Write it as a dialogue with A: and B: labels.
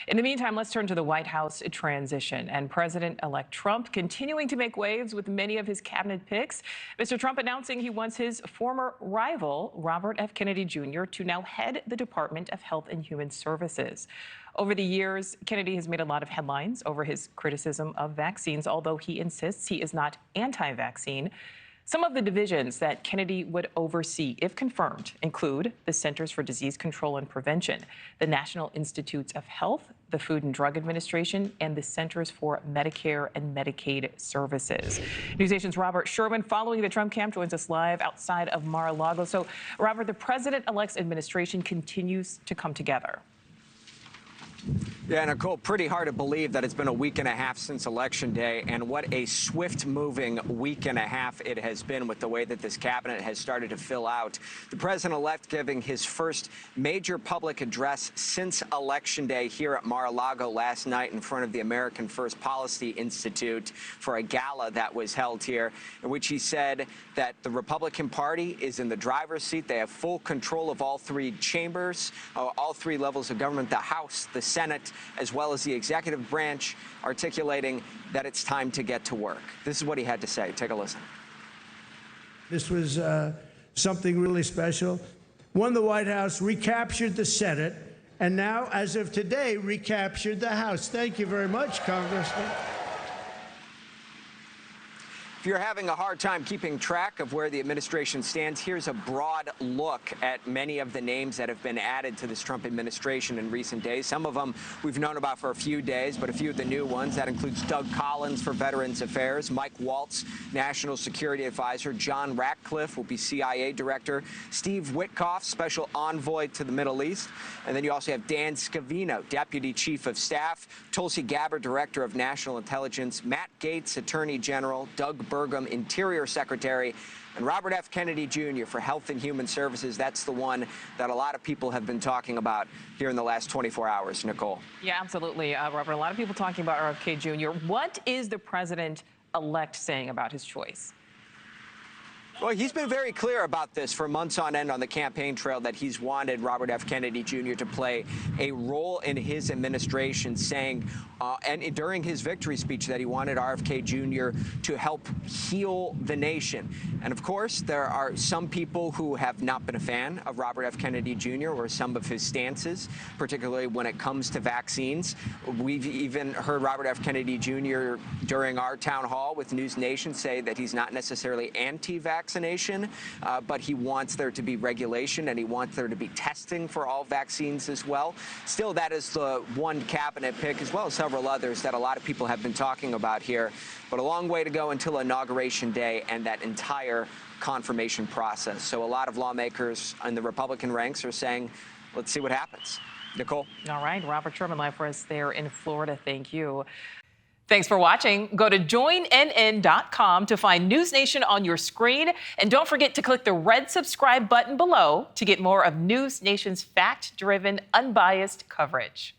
A: In the meantime, let's turn to the White House transition and President-elect Trump continuing to make waves with many of his cabinet picks. Mr. Trump announcing he wants his former rival, Robert F. Kennedy Jr., to now head the Department of Health and Human Services. Over the years, Kennedy has made a lot of headlines over his criticism of vaccines, although he insists he is not anti-vaccine. Some of the divisions that Kennedy would oversee, if confirmed, include the Centers for Disease Control and Prevention, the National Institutes of Health, the Food and Drug Administration, and the Centers for Medicare and Medicaid Services. NewsNation's Robert Sherman, following the Trump camp, joins us live outside of Mar-a-Lago. So, Robert, the president-elect's administration continues to come together.
B: Yeah, Nichole, pretty hard to believe that it's been a week and a half since Election Day, and what a swift-moving week and a half it has been with the way that this cabinet has started to fill out. The president-elect giving his first major public address since Election Day here at Mar-a-Lago last night in front of the American First Policy Institute for a gala that was held here, in which he said that the Republican Party is in the driver's seat. They have full control of all three chambers, all three levels of government, the House, the Senate, as well as the executive branch, articulating that it's time to get to work. This is what he had to say. Take a listen.
C: This was something really special. Won the White House, recaptured the Senate, and now, as of today, recaptured the House. Thank you very much, Congressman.
B: If you're having a hard time keeping track of where the administration stands, here's a broad look at many of the names that have been added to this Trump administration in recent days. Some of them we've known about for a few days, but a few of the new ones. That includes Doug Collins for Veterans Affairs, Mike Waltz, National Security Advisor, John Ratcliffe will be CIA Director, Steve Witkoff, Special Envoy to the Middle East, and then you also have Dan Scavino, Deputy Chief of Staff, Tulsi Gabbard, Director of National Intelligence, Matt Gaetz, Attorney General, Doug Burgum, Interior Secretary, and Robert F. Kennedy Jr. for Health and Human Services. That's the one that a lot of people have been talking about here in the last 24 hours, Nichole.
A: Yeah, absolutely, Robert. A lot of people talking about RFK Jr. What is the president-elect saying about his choice?
B: Well, he's been very clear about this for months on end on the campaign trail, that he's wanted Robert F. Kennedy Jr. to play a role in his administration, saying, and during his victory speech, that he wanted RFK Jr. to help heal the nation. And of course, there are some people who have not been a fan of Robert F. Kennedy Jr. or some of his stances, particularly when it comes to vaccines. We've even heard Robert F. Kennedy Jr. during our town hall with NewsNation say that he's not necessarily anti-vaccination, but he wants there to be regulation and he wants there to be testing for all vaccines as well. Still, that is the one cabinet pick, as well as several others that a lot of people have been talking about here. But a long way to go until Inauguration Day and that entire confirmation process. So a lot of lawmakers in the Republican ranks are saying, let's see what happens. Nichole?
A: All right, Robert Sherman live for us there in Florida. Thank you. Thanks for watching. Go to joinnn.com to find NewsNation on your screen. And don't forget to click the red subscribe button below to get more of NewsNation's fact-driven, unbiased coverage.